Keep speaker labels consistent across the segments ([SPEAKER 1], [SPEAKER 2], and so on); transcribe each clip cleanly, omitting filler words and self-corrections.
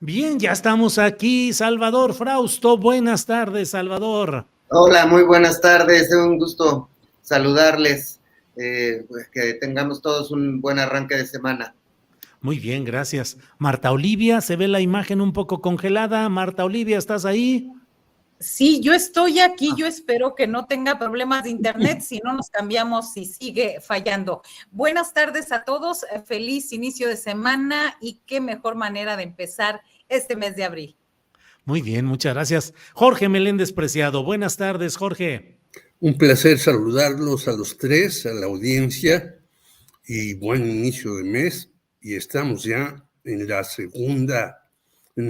[SPEAKER 1] Bien, ya estamos aquí, Salvador Frausto. Buenas tardes, Salvador.
[SPEAKER 2] Hola, muy buenas tardes. Es un gusto saludarles. Pues que tengamos todos un buen arranque de semana.
[SPEAKER 1] Muy bien, gracias. Marta Olivia, se ve la imagen un poco congelada. Marta Olivia, ¿estás ahí?
[SPEAKER 3] Sí, yo estoy aquí, yo espero que no tenga problemas de internet, si no nos cambiamos y sigue fallando. Buenas tardes a todos, feliz inicio de semana y qué mejor manera de empezar este mes de abril.
[SPEAKER 1] Muy bien, muchas gracias. Jorge Meléndez Preciado, buenas tardes, Jorge.
[SPEAKER 4] Un placer saludarlos a los tres, a la audiencia, y buen inicio de mes. Y estamos ya en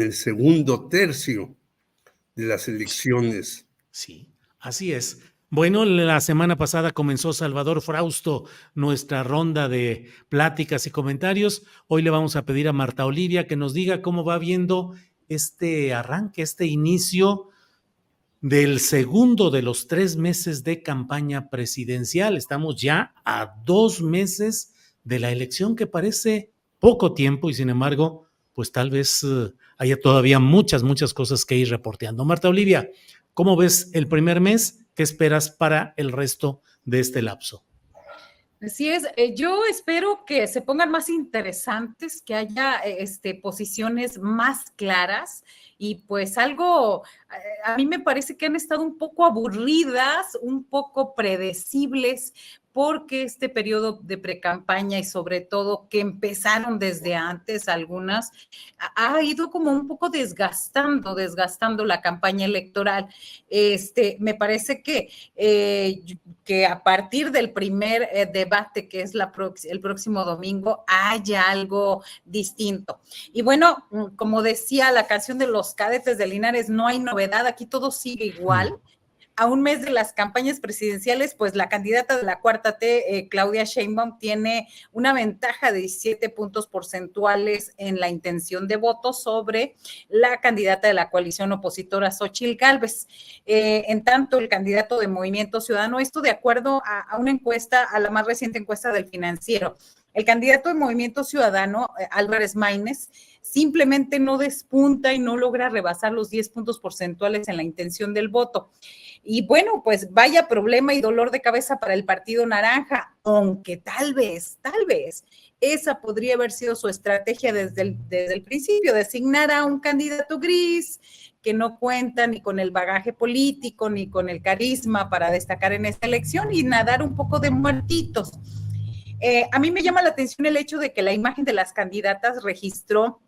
[SPEAKER 4] el segundo tercio de las elecciones.
[SPEAKER 1] Sí, así es. Bueno, la semana pasada comenzó Salvador Frausto nuestra ronda de pláticas y comentarios. Hoy le vamos a pedir a Marta Olivia que nos diga cómo va viendo este arranque, este inicio del segundo de los 3 meses de campaña presidencial. Estamos ya a 2 meses de la elección, que parece poco tiempo y sin embargo, pues tal vez haya todavía muchas cosas que ir reporteando. Marta Olivia, ¿cómo ves el primer mes? ¿Qué esperas para el resto de este lapso?
[SPEAKER 3] Así es, yo espero que se pongan más interesantes, que haya posiciones más claras y pues algo, a mí me parece que han estado un poco aburridas, un poco predecibles, porque este periodo de precampaña y sobre todo que empezaron desde antes algunas, ha ido como un poco desgastando la campaña electoral. Me parece que a partir del primer debate, que es el próximo domingo, haya algo distinto. Y bueno, como decía la canción de los Cadetes de Linares, no hay novedad, aquí todo sigue igual. A un mes de las campañas presidenciales, pues la candidata de la 4T, Claudia Sheinbaum, tiene una ventaja de 17 puntos porcentuales en la intención de voto sobre la candidata de la coalición opositora, Xóchitl Gálvez. En tanto, el candidato de Movimiento Ciudadano, esto de acuerdo a una encuesta, a la más reciente encuesta del Financiero, el candidato de Movimiento Ciudadano, Álvarez Maínez, simplemente no despunta y no logra rebasar los 10 puntos porcentuales en la intención del voto. Y bueno, pues vaya problema y dolor de cabeza para el Partido Naranja, aunque tal vez, esa podría haber sido su estrategia desde el principio, designar a un candidato gris que no cuenta ni con el bagaje político ni con el carisma para destacar en esta elección y nadar un poco de muertitos. A mí me llama la atención el hecho de que la imagen de las candidatas registró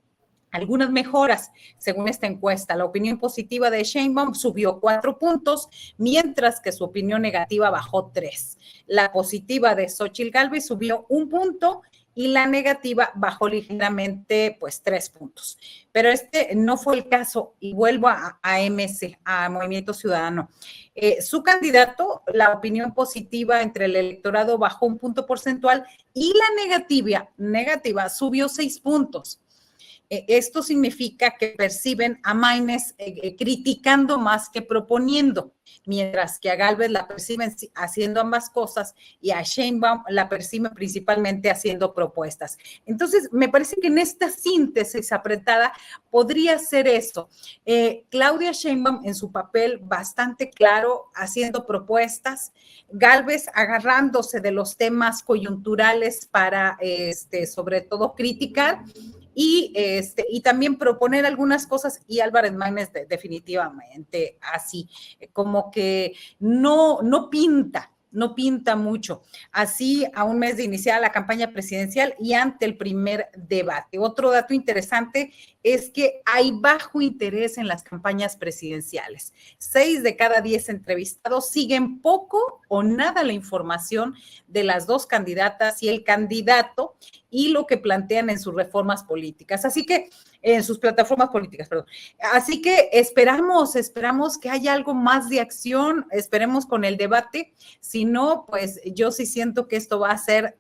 [SPEAKER 3] algunas mejoras, según esta encuesta. La opinión positiva de Sheinbaum subió 4 puntos, mientras que su opinión negativa bajó 3. La positiva de Xóchitl Gálvez subió 1 punto y la negativa bajó ligeramente, pues 3 puntos. Pero este no fue el caso, y vuelvo a MC, a Movimiento Ciudadano. Su candidato, la opinión positiva entre el electorado bajó 1 punto porcentual y la negativa subió 6 puntos. Esto significa que perciben a Maínez criticando más que proponiendo, mientras que a Gálvez la perciben haciendo ambas cosas y a Sheinbaum la perciben principalmente haciendo propuestas. Entonces, me parece que en esta síntesis apretada podría ser eso. Claudia Sheinbaum en su papel bastante claro, haciendo propuestas, Gálvez agarrándose de los temas coyunturales para, sobre todo, criticar, y también proponer algunas cosas, y Álvarez Maínez definitivamente así, como que no pinta mucho, así a un mes de iniciar la campaña presidencial y ante el primer debate. Otro dato interesante es que hay bajo interés en las campañas presidenciales. 6 de cada 10 entrevistados siguen poco o nada la información de las dos candidatas y el candidato y lo que plantean en sus reformas políticas. Así que, en sus plataformas políticas, perdón. Así que esperamos que haya algo más de acción, esperemos con el debate. Si no, pues yo sí siento que esto va a ser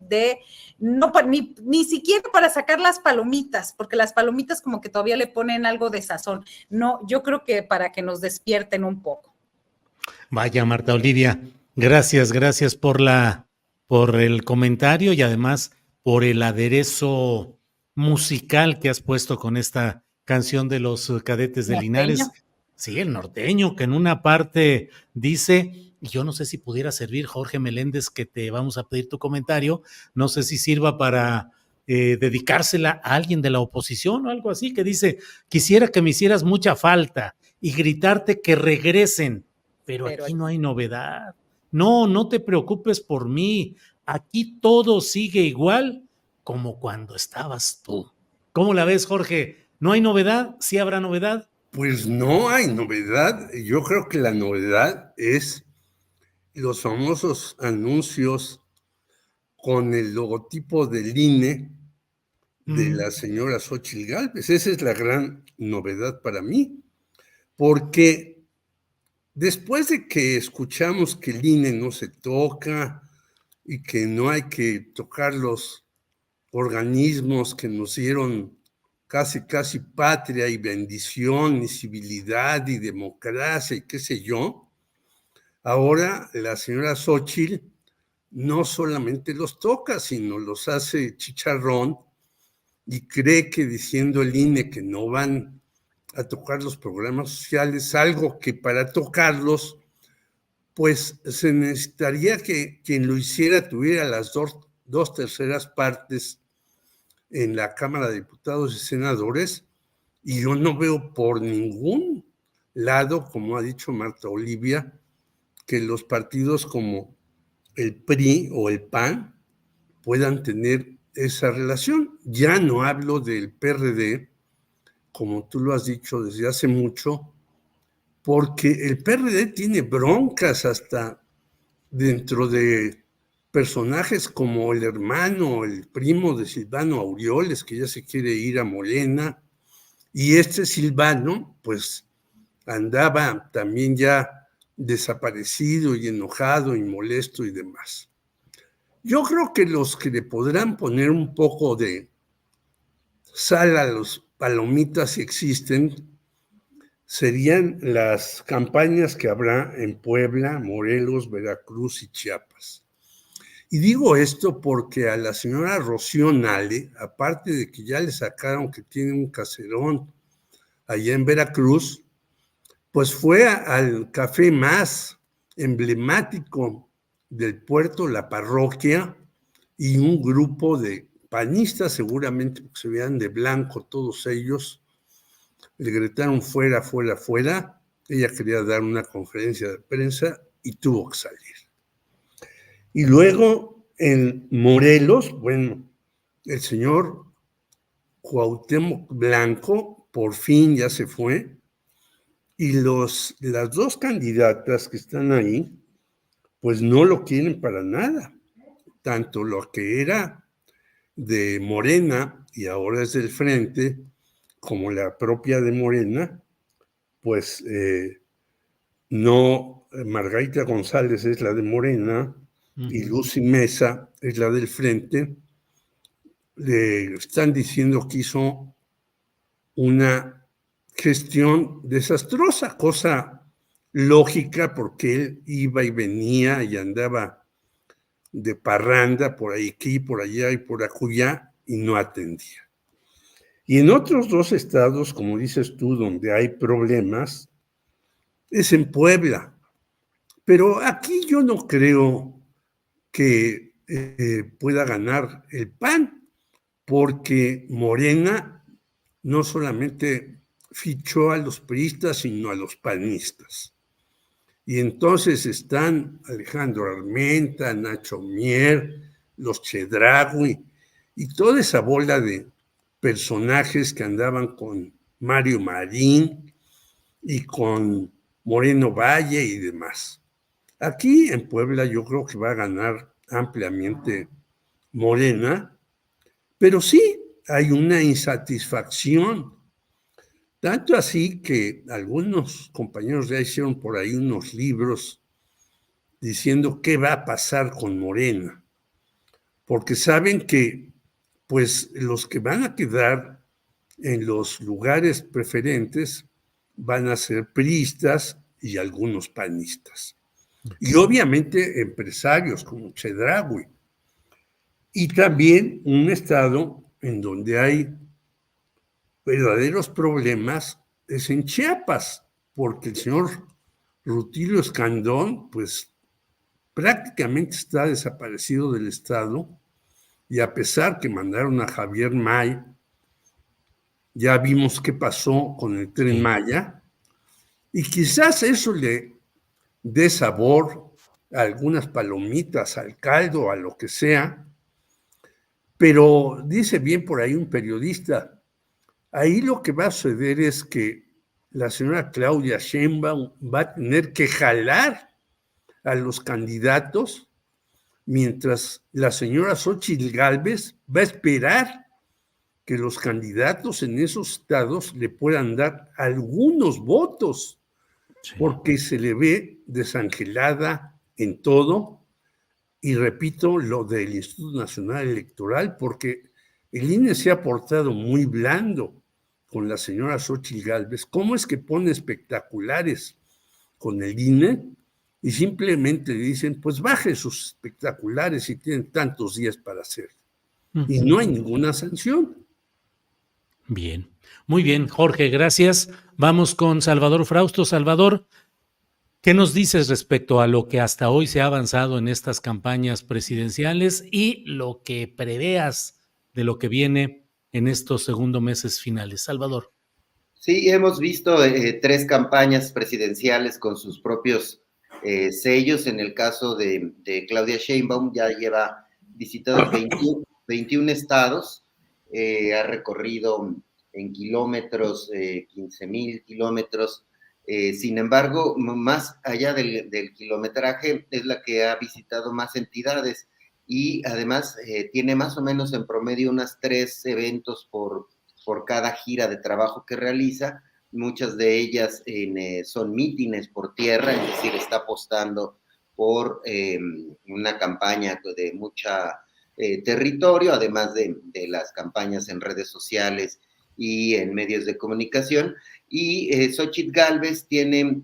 [SPEAKER 3] ni siquiera para sacar las palomitas, porque las palomitas como que todavía le ponen algo de sazón. No, yo creo que para que nos despierten un poco.
[SPEAKER 1] Vaya, Marta Olivia, gracias por el comentario y además por el aderezo musical que has puesto con esta canción de los Cadetes de
[SPEAKER 3] Norteño.
[SPEAKER 1] Linares. Sí, el norteño, que en una parte dice, y yo no sé si pudiera servir, Jorge Meléndez, que te vamos a pedir tu comentario, no sé si sirva para dedicársela a alguien de la oposición o algo así, que dice, quisiera que me hicieras mucha falta y gritarte que regresen, pero aquí no hay novedad. No, no te preocupes por mí, aquí todo sigue igual como cuando estabas tú. ¿Cómo la ves, Jorge? ¿No hay novedad? ¿Sí habrá novedad?
[SPEAKER 4] Pues no hay novedad. Yo creo que la novedad es los famosos anuncios con el logotipo del INE de la señora Xóchitl Gálvez. Esa es la gran novedad para mí, porque después de que escuchamos que el INE no se toca y que no hay que tocar los organismos que nos dieron casi patria y bendición y civilidad y democracia y qué sé yo, ahora la señora Xóchitl no solamente los toca, sino los hace chicharrón y cree que diciendo el INE que no van a tocar los programas sociales, algo que para tocarlos, pues se necesitaría que quien lo hiciera tuviera las dos terceras partes en la Cámara de Diputados y Senadores, y yo no veo por ningún lado, como ha dicho Marta Olivia, que los partidos como el PRI o el PAN puedan tener esa relación. Ya no hablo del PRD, como tú lo has dicho desde hace mucho, porque el PRD tiene broncas hasta dentro de personajes como el hermano, el primo de Silvano Aureoles, que ya se quiere ir a Morena, y este Silvano, pues andaba también ya desaparecido y enojado y molesto y demás. Yo creo que los que le podrán poner un poco de sal a los palomitas si existen, serían las campañas que habrá en Puebla, Morelos, Veracruz y Chiapas. Y digo esto porque a la señora Rocío Nale, aparte de que ya le sacaron que tiene un caserón allá en Veracruz, pues fue al café más emblemático del puerto, La Parroquia, y un grupo de panistas, seguramente porque se veían de blanco todos ellos, le gritaron fuera, fuera, fuera. Ella quería dar una conferencia de prensa y tuvo que salir. Y luego en Morelos, bueno, el señor Cuauhtémoc Blanco por fin ya se fue, y las dos candidatas que están ahí, pues no lo quieren para nada. Tanto lo que era de Morena y ahora es del Frente, como la propia de Morena, pues no, Margarita González es la de Morena y Lucy Mesa es la del Frente. Le están diciendo que hizo una gestión desastrosa, cosa lógica porque él iba y venía y andaba de parranda por aquí, por allá y por acullá y no atendía. Y en otros dos estados, como dices tú, donde hay problemas, es en Puebla. Pero aquí yo no creo que pueda ganar el PAN, porque Morena no solamente fichó a los priistas, sino a los panistas. Y entonces están Alejandro Armenta, Nacho Mier, los Chedraui y toda esa bola de personajes que andaban con Mario Marín y con Moreno Valle y demás. Aquí en Puebla yo creo que va a ganar ampliamente Morena, pero sí hay una insatisfacción, tanto así que algunos compañeros ya hicieron por ahí unos libros diciendo qué va a pasar con Morena, porque saben que pues los que van a quedar en los lugares preferentes van a ser priistas y algunos panistas. Y obviamente empresarios como Chedraui. Y también un estado en donde hay verdaderos problemas es en Chiapas, porque el señor Rutilio Escandón, pues prácticamente está desaparecido del estado, y a pesar que mandaron a Javier May, ya vimos qué pasó con el Tren Maya, y quizás eso le dé sabor a algunas palomitas, al caldo, a lo que sea, pero dice bien por ahí un periodista, ahí lo que va a suceder es que la señora Claudia Sheinbaum va a tener que jalar a los candidatos, mientras la señora Xóchitl Gálvez va a esperar que los candidatos en esos estados le puedan dar algunos votos, porque se le ve desangelada en todo. Y repito lo del Instituto Nacional Electoral, porque el INE se ha portado muy blando con la señora Xóchitl Gálvez. ¿Cómo es que pone espectaculares con el INE? Y simplemente le dicen, pues baje sus espectaculares y tienen tantos días para hacerlo. Y no hay ninguna sanción.
[SPEAKER 1] Bien, muy bien, Jorge, gracias. Vamos con Salvador Frausto. Salvador, ¿qué nos dices respecto a lo que hasta hoy se ha avanzado en estas campañas presidenciales y lo que preveas de lo que viene en estos segundos meses finales? Salvador.
[SPEAKER 2] Sí, hemos visto 3 campañas presidenciales con sus propios sellos. En el caso de Claudia Sheinbaum, ya lleva visitados 21 estados, ha recorrido en kilómetros, 15,000 kilómetros. Sin embargo, más allá del kilometraje, es la que ha visitado más entidades y además tiene más o menos en promedio unas 3 eventos por cada gira de trabajo que realiza. Muchas de ellas son mítines por tierra, es decir, está apostando por una campaña de mucha territorio, además de las campañas en redes sociales y en medios de comunicación. Y Xóchitl Gálvez tiene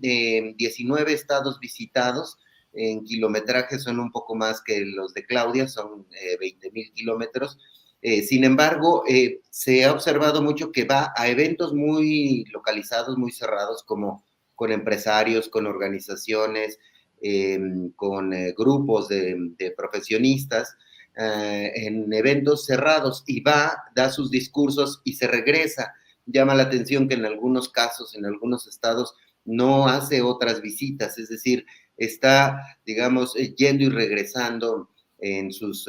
[SPEAKER 2] 19 estados visitados. En kilometraje son un poco más que los de Claudia, son 20,000 kilómetros. Sin embargo, se ha observado mucho que va a eventos muy localizados, muy cerrados, como con empresarios, con organizaciones, con grupos de profesionistas, en eventos cerrados, y da sus discursos y se regresa. Llama la atención que en algunos casos, en algunos estados, no hace otras visitas, es decir, está, digamos, yendo y regresando en sus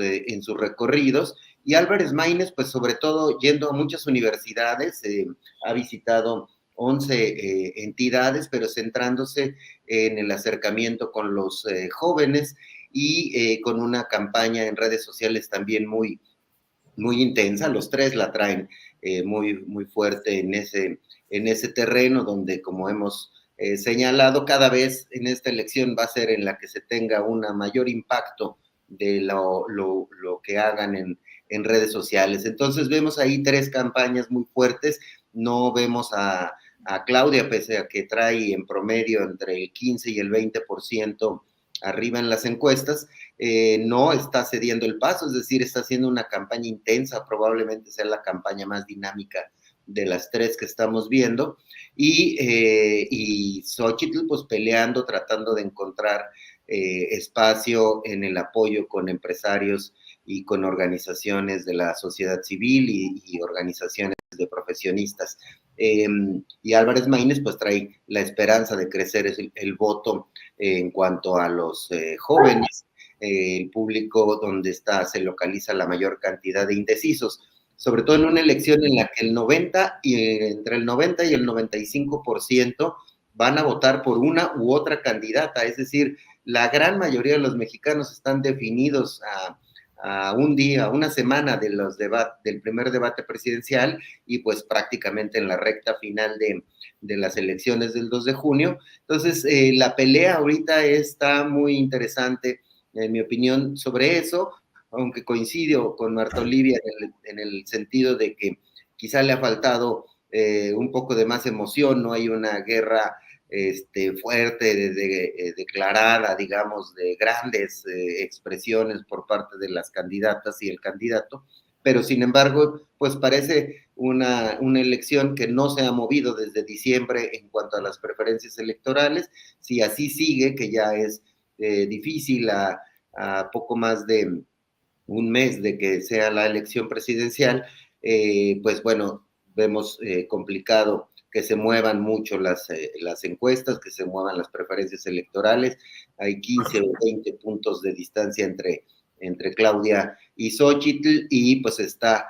[SPEAKER 2] recorridos. Y Álvarez Maínez, pues sobre todo yendo a muchas universidades, ha visitado 11 entidades, pero centrándose en el acercamiento con los jóvenes y con una campaña en redes sociales también muy, muy intensa. Los 3 la traen muy, muy fuerte en ese terreno donde, como hemos señalado, cada vez en esta elección va a ser en la que se tenga un mayor impacto de lo que hagan en redes sociales. Entonces vemos ahí 3 campañas muy fuertes. No vemos a Claudia, pese a que trae en promedio entre el 15 y el 20% arriba en las encuestas, no está cediendo el paso, es decir, está haciendo una campaña intensa, probablemente sea la campaña más dinámica de las 3 que estamos viendo, y Xóchitl pues peleando, tratando de encontrar espacio en el apoyo con empresarios y con organizaciones de la sociedad civil y organizaciones de profesionistas. Y Álvarez Maínez pues trae la esperanza de crecer el voto en cuanto a los jóvenes, el público donde se localiza la mayor cantidad de indecisos, sobre todo en una elección en la que entre el 90 y el 95% van a votar por una u otra candidata, es decir, la gran mayoría de los mexicanos están definidos a un día, una semana del primer debate presidencial, y pues prácticamente en la recta final de las elecciones del 2 de junio. Entonces, la pelea ahorita está muy interesante, en mi opinión, sobre eso, aunque coincido con Marta Olivia en el sentido de que quizá le ha faltado un poco de más emoción. No hay una guerra fuerte, declarada, digamos, de grandes expresiones por parte de las candidatas y el candidato, pero sin embargo, pues parece una elección que no se ha movido desde diciembre en cuanto a las preferencias electorales. Si así sigue, que ya es difícil a poco más de un mes de que sea la elección presidencial, pues bueno, vemos complicado que se muevan mucho las encuestas, que se muevan las preferencias electorales. Hay 15 o 20 puntos de distancia entre Claudia y Xóchitl, y pues está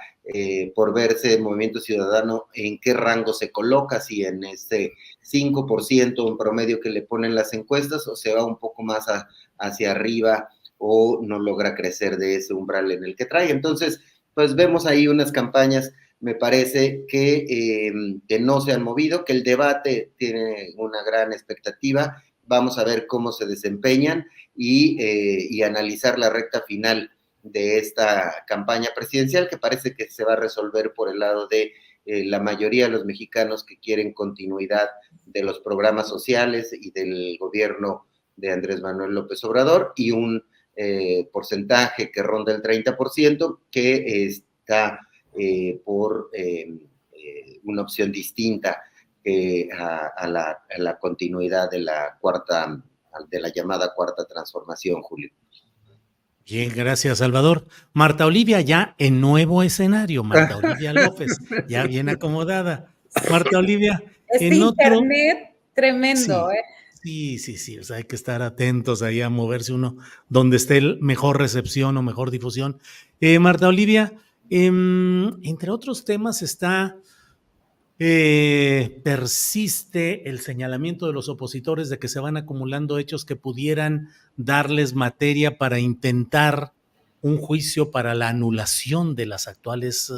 [SPEAKER 2] por verse el Movimiento Ciudadano en qué rango se coloca, si en este 5% en promedio que le ponen las encuestas, o se va un poco más hacia arriba, o no logra crecer de ese umbral en el que trae. Entonces, pues vemos ahí unas campañas, me parece que no se han movido, que el debate tiene una gran expectativa. Vamos a ver cómo se desempeñan y analizar la recta final de esta campaña presidencial, que parece que se va a resolver por el lado de la mayoría de los mexicanos que quieren continuidad de los programas sociales y del gobierno de Andrés Manuel López Obrador, y un porcentaje que ronda el 30%, que está por una opción distinta a la continuidad de la llamada cuarta transformación, Julio.
[SPEAKER 1] Bien, gracias, Salvador. Marta Olivia ya en nuevo escenario, Marta Olivia López, ya bien acomodada. Marta Olivia, en otro...
[SPEAKER 3] internet tremendo,
[SPEAKER 1] Sí, o sea, hay que estar atentos ahí a moverse uno donde esté mejor recepción o mejor difusión. Marta Olivia, entre otros temas persiste el señalamiento de los opositores de que se van acumulando hechos que pudieran darles materia para intentar un juicio para la anulación de las actuales,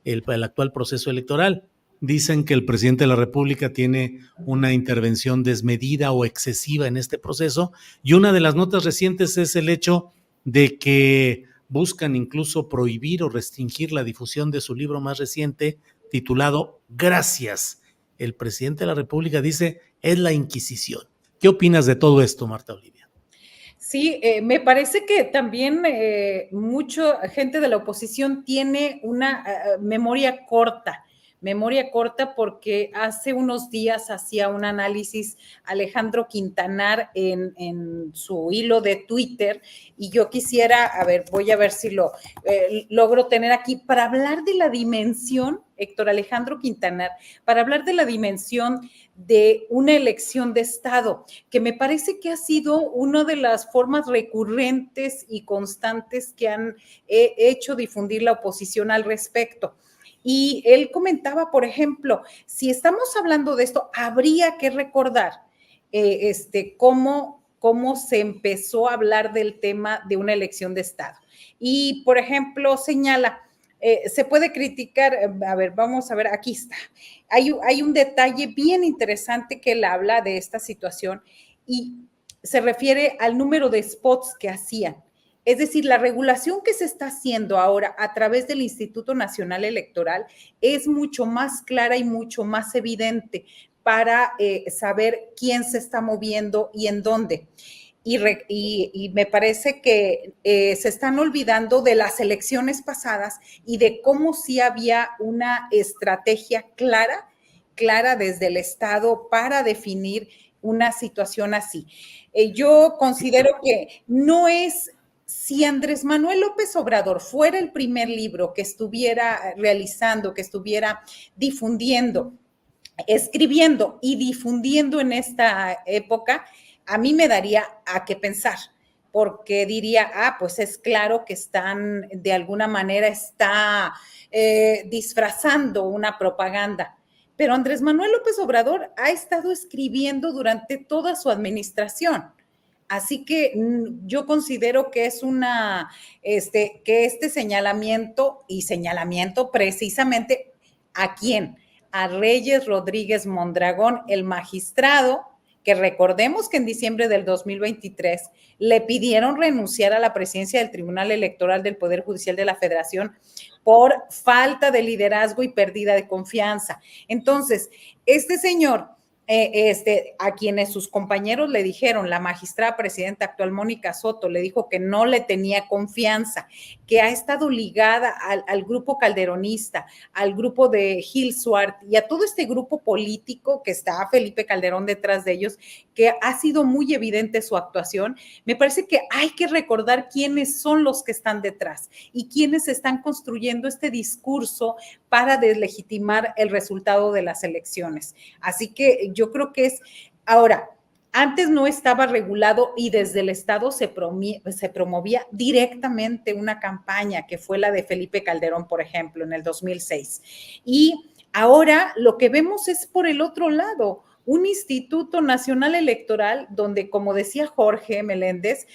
[SPEAKER 1] el actual proceso electoral. Dicen que el presidente de la República tiene una intervención desmedida o excesiva en este proceso, y una de las notas recientes es el hecho de que buscan incluso prohibir o restringir la difusión de su libro más reciente, titulado Gracias. El presidente de la República dice, es la Inquisición. ¿Qué opinas de todo esto, Marta Olivia?
[SPEAKER 3] Sí, me parece que también mucha gente de la oposición tiene una memoria corta porque hace unos días hacía un análisis Alejandro Quintanar en su hilo de Twitter, y yo quisiera, voy a ver si lo logro tener aquí, para hablar de la dimensión, Héctor Alejandro Quintanar, para hablar de la dimensión de una elección de Estado, que me parece que ha sido una de las formas recurrentes y constantes que han hecho difundir la oposición al respecto. Y él comentaba, por ejemplo, si estamos hablando de esto, habría que recordar cómo se empezó a hablar del tema de una elección de Estado. Y, por ejemplo, señala, se puede criticar, vamos a ver, aquí está. Hay un detalle bien interesante que él habla de esta situación y se refiere al número de spots que hacían. Es decir, la regulación que se está haciendo ahora a través del Instituto Nacional Electoral es mucho más clara y mucho más evidente para saber quién se está moviendo y en dónde. Y me parece que se están olvidando de las elecciones pasadas y de cómo sí había una estrategia clara desde el Estado para definir una situación así. Yo considero que no es... Si Andrés Manuel López Obrador fuera el primer libro que estuviera realizando, que estuviera difundiendo, escribiendo y difundiendo en esta época, a mí me daría a qué pensar, porque diría, pues es claro que están, de alguna manera está disfrazando una propaganda. Pero Andrés Manuel López Obrador ha estado escribiendo durante toda su administración. Así que yo considero que es que este señalamiento precisamente, ¿a quién? A Reyes Rodríguez Mondragón, el magistrado, que recordemos que en diciembre del 2023 le pidieron renunciar a la presidencia del Tribunal Electoral del Poder Judicial de la Federación por falta de liderazgo y pérdida de confianza. Entonces, este señor a quienes sus compañeros le dijeron, la magistrada presidenta actual Mónica Soto le dijo que no le tenía confianza, que ha estado ligada al grupo calderonista, al grupo de Gil Suart y a todo este grupo político que está Felipe Calderón detrás de ellos, que ha sido muy evidente su actuación. Me parece que hay que recordar quiénes son los que están detrás y quiénes están construyendo este discurso para deslegitimar el resultado de las elecciones. Así que yo creo que es, ahora, antes no estaba regulado y desde el Estado se promovía directamente una campaña que fue la de Felipe Calderón, por ejemplo, en el 2006. Y ahora lo que vemos es por el otro lado, un Instituto Nacional Electoral donde, como decía Jorge Meléndez,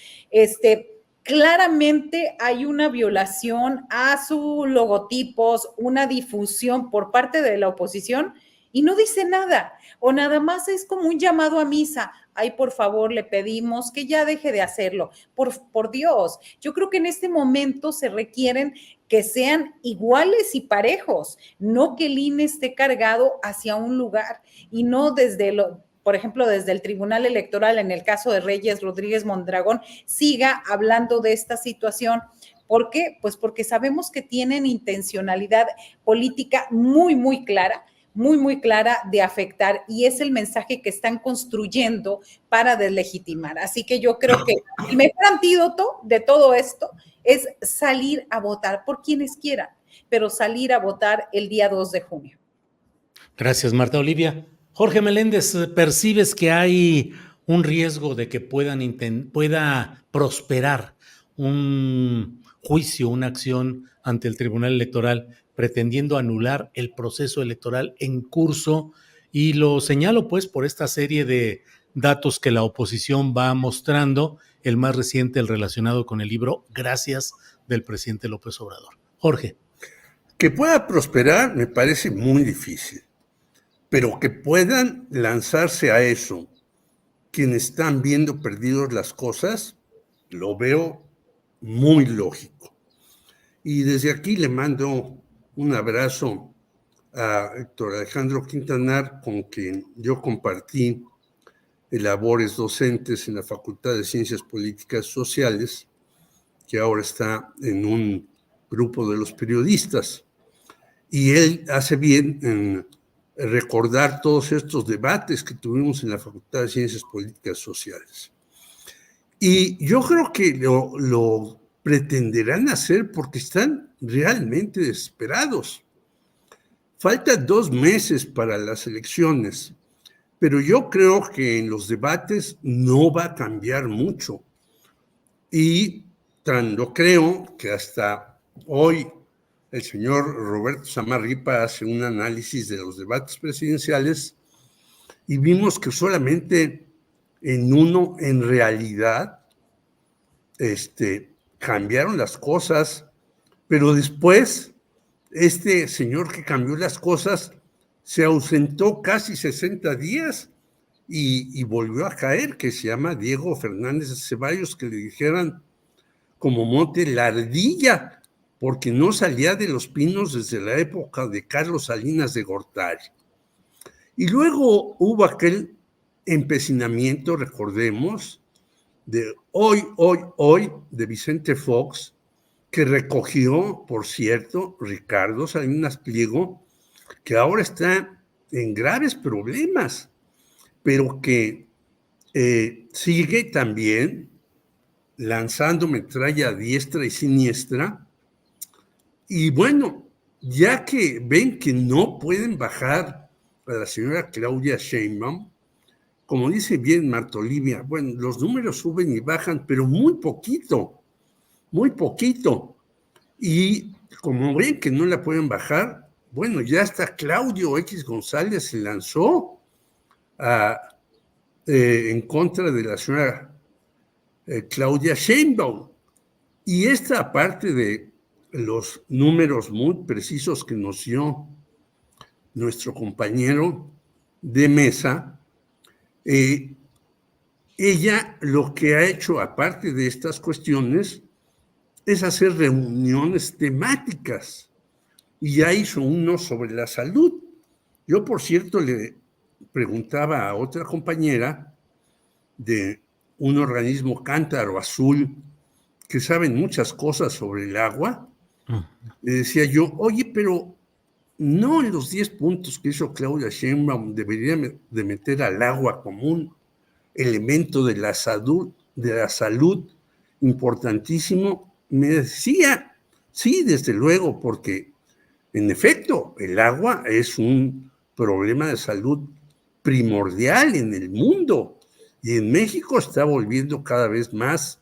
[SPEAKER 3] claramente hay una violación a sus logotipos, una difusión por parte de la oposición y no dice nada, o nada más es como un llamado a misa. Ay, por favor, le pedimos que ya deje de hacerlo. Por Dios, yo creo que en este momento se requieren que sean iguales y parejos, no que el INE esté cargado hacia un lugar y no desde por ejemplo, desde el Tribunal Electoral, en el caso de Reyes Rodríguez Mondragón, siga hablando de esta situación. ¿Por qué? Pues porque sabemos que tienen intencionalidad política muy, muy clara, muy clara de afectar, y es el mensaje que están construyendo para deslegitimar. Así que yo creo que el mejor antídoto de todo esto es salir a votar por quienes quieran, pero salir a votar el día 2 de junio.
[SPEAKER 1] Gracias, Marta Olivia. Jorge Meléndez, ¿percibes que hay un riesgo de que pueda prosperar un juicio, una acción ante el Tribunal Electoral pretendiendo anular el proceso electoral en curso? Y lo señalo pues por esta serie de datos que la oposición va mostrando, el más reciente, el relacionado con el libro Gracias del presidente López Obrador. Jorge.
[SPEAKER 4] Que pueda prosperar me parece muy difícil, pero que puedan lanzarse a eso quienes están viendo perdidos las cosas, lo veo muy lógico. Y desde aquí le mando un abrazo a Héctor Alejandro Quintanar, con quien yo compartí labores docentes en la Facultad de Ciencias Políticas Sociales, que ahora está en un grupo de los periodistas. Y él hace bien en recordar todos estos debates que tuvimos en la Facultad de Ciencias Políticas Sociales. Y yo creo que lo pretenderán hacer porque están realmente desesperados. Faltan 2 meses para las elecciones, pero yo creo que en los debates no va a cambiar mucho. Y tan lo creo que hasta hoy el señor Roberto Samarripa hace un análisis de los debates presidenciales y vimos que solamente en uno, en realidad, cambiaron las cosas, pero después este señor que cambió las cosas se ausentó casi 60 días y volvió a caer, que se llama Diego Fernández Ceballos, que le dijeran como mote la ardilla, porque no salía de Los Pinos desde la época de Carlos Salinas de Gortari. Y luego hubo aquel empecinamiento, recordemos, de hoy, de Vicente Fox, que recogió, por cierto, Ricardo Salinas Pliego, que ahora está en graves problemas, pero que sigue también lanzando metralla a diestra y siniestra. Y bueno, ya que ven que no pueden bajar a la señora Claudia Sheinbaum, como dice bien Marta Olivia, bueno, los números suben y bajan, pero muy poquito. Y como ven que no la pueden bajar, bueno, ya hasta Claudio X González se lanzó en contra de la señora Claudia Sheinbaum. Y esta, aparte de los números muy precisos que nos dio nuestro compañero de mesa, ella lo que ha hecho, aparte de estas cuestiones, es hacer reuniones temáticas. Y ya hizo uno sobre la salud. Yo, por cierto, le preguntaba a otra compañera de un organismo Cántaro Azul que saben muchas cosas sobre el agua, le decía yo, oye, pero no en los 10 puntos que hizo Claudia Sheinbaum debería de meter al agua como un elemento de la salud importantísimo. Me decía, sí, desde luego, porque en efecto, el agua es un problema de salud primordial en el mundo y en México está volviendo cada vez más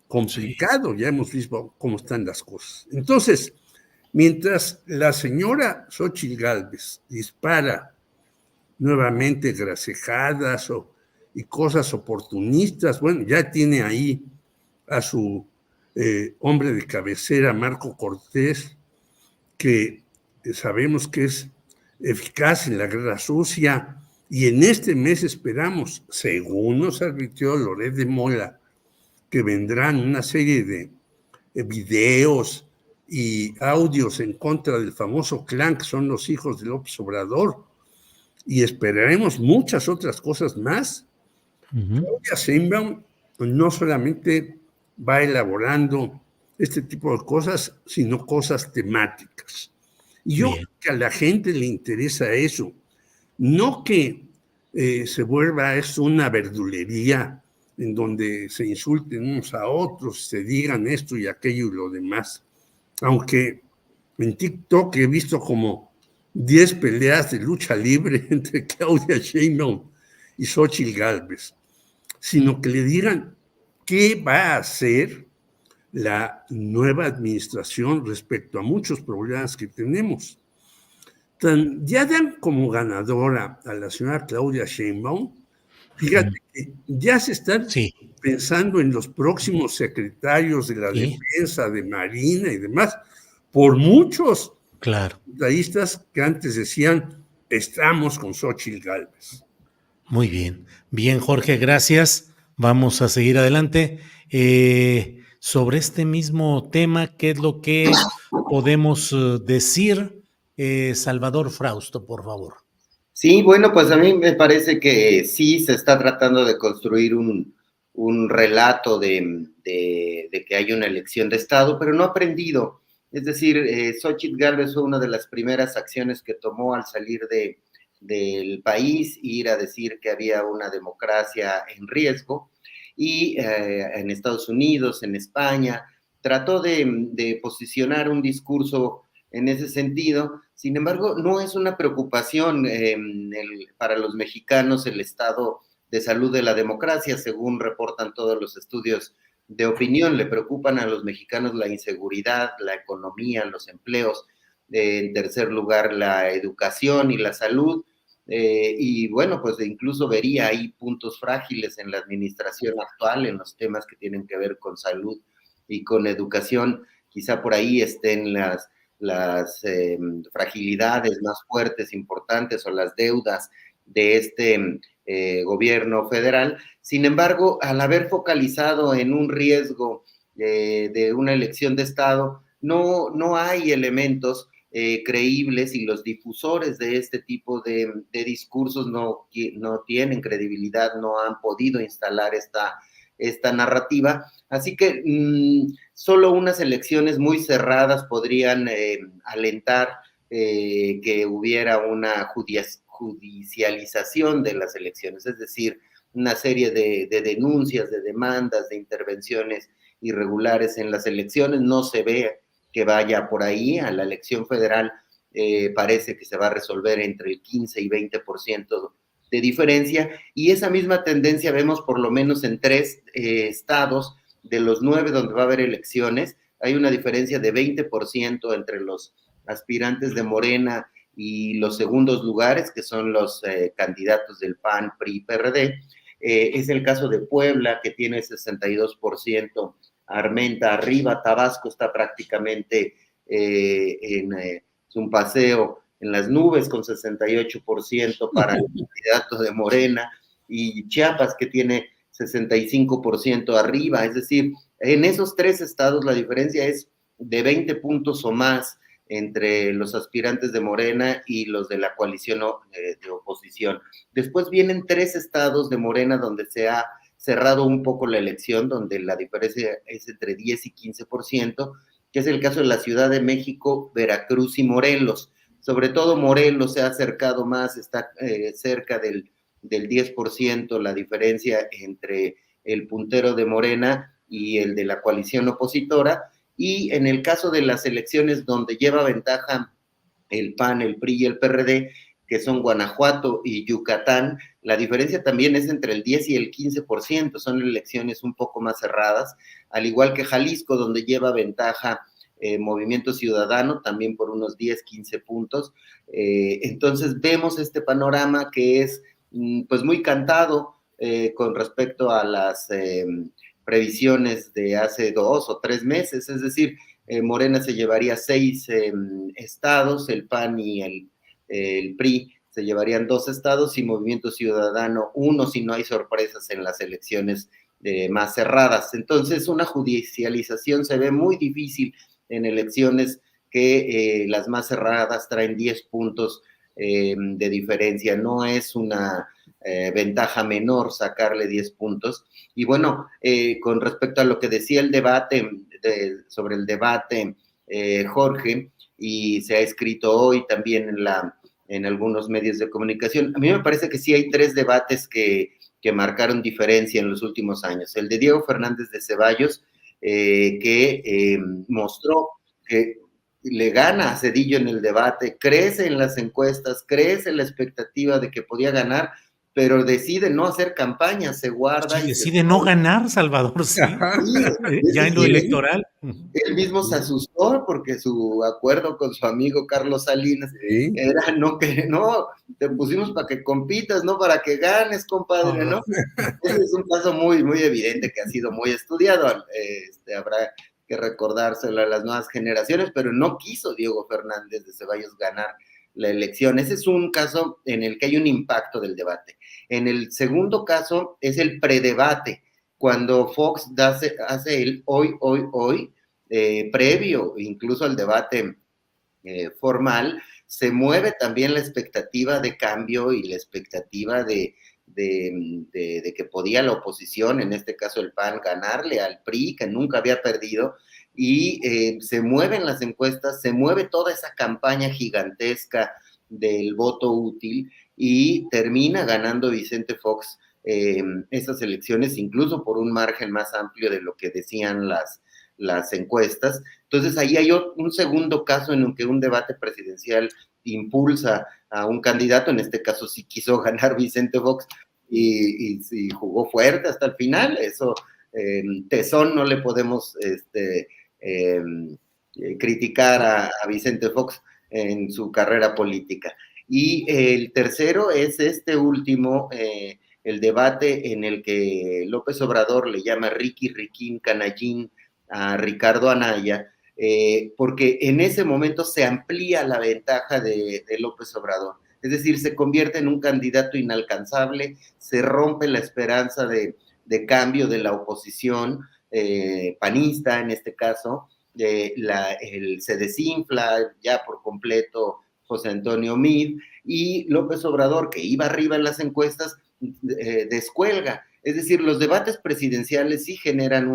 [SPEAKER 4] complicado. Sí. Ya hemos visto cómo están las cosas. Entonces, mientras la señora Xóchitl Gálvez dispara nuevamente gracejadas y cosas oportunistas, bueno, ya tiene ahí a su hombre de cabecera, Marco Cortés, que sabemos que es eficaz en la guerra sucia, y en este mes esperamos, según nos advirtió Loret de Mola, que vendrán una serie de videos y audios en contra del famoso clan que son los hijos de López Obrador, y esperaremos muchas otras cosas más. Claudia Sheinbaum no solamente va elaborando este tipo de cosas, sino cosas temáticas. Y yo creo que a la gente le interesa eso, no que se vuelva esto una verdulería en donde se insulten unos a otros, se digan esto y aquello y lo demás. Aunque en TikTok he visto como 10 peleas de lucha libre entre Claudia Sheinbaum y Xóchitl Gálvez, sino que le digan qué va a hacer la nueva administración respecto a muchos problemas que tenemos. Ya dan como ganadora a la señora Claudia Sheinbaum. Fíjate que ya se están pensando en los próximos secretarios de la defensa, de Marina y demás, por muchos periodistas que antes decían, estamos con Xóchitl Gálvez.
[SPEAKER 1] Muy bien. Bien, Jorge, gracias. Vamos a seguir adelante. Sobre este mismo tema, ¿qué es lo que podemos decir? Salvador Frausto, por favor.
[SPEAKER 2] Sí, bueno, pues a mí me parece que sí se está tratando de construir un relato de que hay una elección de Estado, pero no ha aprendido. Es decir, Xóchitl Gálvez fue una de las primeras acciones que tomó al salir del país, ir a decir que había una democracia en riesgo, y en Estados Unidos, en España, trató de posicionar un discurso en ese sentido. Sin embargo, no es una preocupación para los mexicanos el estado de salud de la democracia, según reportan todos los estudios de opinión. Le preocupan a los mexicanos la inseguridad, la economía, los empleos, en tercer lugar la educación y la salud, y bueno, pues incluso vería ahí puntos frágiles en la administración actual, en los temas que tienen que ver con salud y con educación. Quizá por ahí estén las fragilidades más fuertes, importantes, o las deudas de este gobierno federal. Sin embargo, al haber focalizado en un riesgo de una elección de Estado, no hay elementos creíbles, y los difusores de este tipo de discursos no tienen credibilidad, no han podido instalar esta narrativa. Así que solo unas elecciones muy cerradas podrían alentar que hubiera una judicialización de las elecciones, es decir, una serie de denuncias, de demandas, de intervenciones irregulares en las elecciones. No se ve que vaya por ahí. A la elección federal parece que se va a resolver entre el 15 y 20% de diferencia, y esa misma tendencia vemos por lo menos en 3 estados de los 9 donde va a haber elecciones. Hay una diferencia de 20% entre los aspirantes de Morena y los segundos lugares, que son los candidatos del PAN, PRI, PRD. Es el caso de Puebla, que tiene 62%, Armenta arriba, Tabasco está prácticamente en un paseo en las nubes con 68% para el candidato de Morena, y Chiapas, que tiene 65% arriba. Es decir, en esos 3 estados la diferencia es de 20 puntos o más entre los aspirantes de Morena y los de la coalición de oposición. Después vienen 3 estados de Morena donde se ha cerrado un poco la elección, donde la diferencia es entre 10 y 15%, que es el caso de la Ciudad de México, Veracruz y Morelos. Sobre todo Morelos se ha acercado más, está cerca del 10% la diferencia entre el puntero de Morena y el de la coalición opositora, y en el caso de las elecciones donde lleva ventaja el PAN, el PRI y el PRD, que son Guanajuato y Yucatán, la diferencia también es entre el 10 y el 15%, son elecciones un poco más cerradas, al igual que Jalisco, donde lleva ventaja Movimiento Ciudadano, también por unos 10, 15 puntos. Entonces vemos este panorama que es pues muy cantado con respecto a las previsiones de hace 2 o 3 meses, es decir, Morena se llevaría 6 estados, el PAN y el PRI se llevarían 2 estados y Movimiento Ciudadano 1, si no hay sorpresas en las elecciones más cerradas. Entonces, una judicialización se ve muy difícil en elecciones que las más cerradas traen 10 puntos de diferencia. No es una ventaja menor sacarle 10 puntos. Y bueno, con respecto a lo que decía el debate, sobre el debate, Jorge, y se ha escrito hoy también en algunos medios de comunicación, a mí me parece que sí hay 3 debates que marcaron diferencia en los últimos años. El de Diego Fernández de Ceballos, que mostró que le gana a Zedillo en el debate, crece en las encuestas, crece en la expectativa de que podía ganar, pero decide no hacer campaña, se guarda.
[SPEAKER 1] Sí, decide no ganar, Salvador, sí. Ya en lo electoral.
[SPEAKER 2] Él mismo se asustó porque su acuerdo con su amigo Carlos Salinas era no, te pusimos para que compitas, no para que ganes, compadre, ¿no? Ese es un caso muy, muy evidente que ha sido muy estudiado. Habrá que recordárselo a las nuevas generaciones, pero no quiso Diego Fernández de Ceballos ganar la elección. Ese es un caso en el que hay un impacto del debate. En el segundo caso es el predebate, cuando Fox hace el hoy, previo incluso al debate formal, se mueve también la expectativa de cambio y la expectativa de que podía la oposición, en este caso el PAN, ganarle al PRI, que nunca había perdido, y se mueven las encuestas, se mueve toda esa campaña gigantesca del voto útil, y termina ganando Vicente Fox esas elecciones, incluso por un margen más amplio de lo que decían las encuestas. Entonces ahí hay un segundo caso en el que un debate presidencial impulsa a un candidato, en este caso sí quiso ganar Vicente Fox y jugó fuerte hasta el final. Eso, tesón, no le podemos criticar a Vicente Fox en su carrera política. Y el tercero es este último, el debate en el que López Obrador le llama Riquín, Canallín a Ricardo Anaya, porque en ese momento se amplía la ventaja de López Obrador. Es decir, se convierte en un candidato inalcanzable, se rompe la esperanza de cambio de la oposición panista, en este caso, se desinfla ya por completo José Antonio Meade, y López Obrador, que iba arriba en las encuestas, descuelga. Es decir, los debates presidenciales sí generan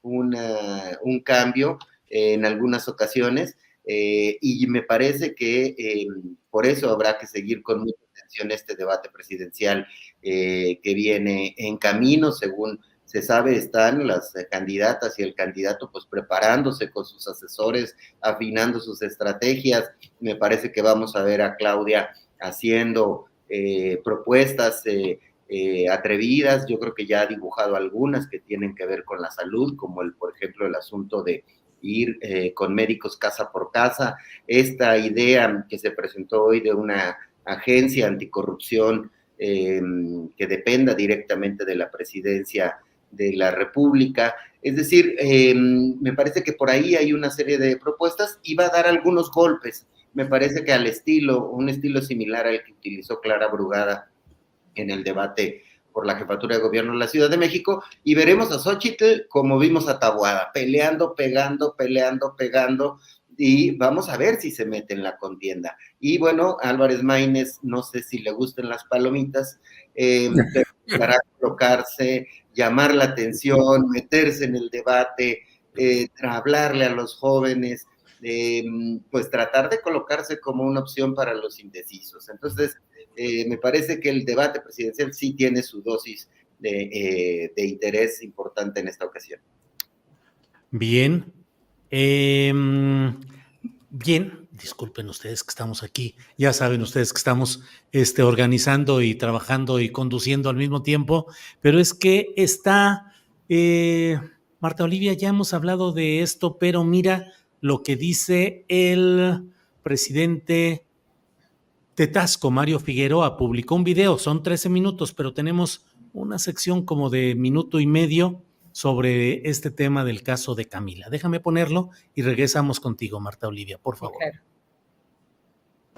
[SPEAKER 2] un cambio en algunas ocasiones, y me parece que por eso habrá que seguir con mucha atención este debate presidencial que viene en camino. Según se sabe, están las candidatas y el candidato pues preparándose con sus asesores, afinando sus estrategias. Me parece que vamos a ver a Claudia haciendo propuestas atrevidas. Yo creo que ya ha dibujado algunas que tienen que ver con la salud, como por ejemplo, el asunto de ir con médicos casa por casa. Esta idea que se presentó hoy de una agencia anticorrupción que dependa directamente de la presidencia de la República. Es decir, me parece que por ahí hay una serie de propuestas y va a dar algunos golpes. Me parece que un estilo similar al que utilizó Clara Brugada en el debate por la jefatura de gobierno de la Ciudad de México, y veremos a Xóchitl como vimos a Taboada, peleando, pegando, y vamos a ver si se mete en la contienda. Y bueno, Álvarez Maínez, no sé si le gusten las palomitas, pero para colocarse, llamar la atención, meterse en el debate, hablarle a los jóvenes, pues tratar de colocarse como una opción para los indecisos. Entonces, me parece que el debate presidencial sí tiene su dosis de interés importante en esta ocasión.
[SPEAKER 1] Bien. Bien, disculpen ustedes que estamos aquí, ya saben ustedes que estamos organizando y trabajando y conduciendo al mismo tiempo, pero es que está, Marta Olivia, ya hemos hablado de esto, pero mira lo que dice el presidente de Tasco, Mario Figueroa, publicó un video, son 13 minutos, pero tenemos una sección como de minuto y medio sobre este tema del caso de Camila. Déjame ponerlo y regresamos contigo, Marta Olivia, por favor.
[SPEAKER 3] Claro.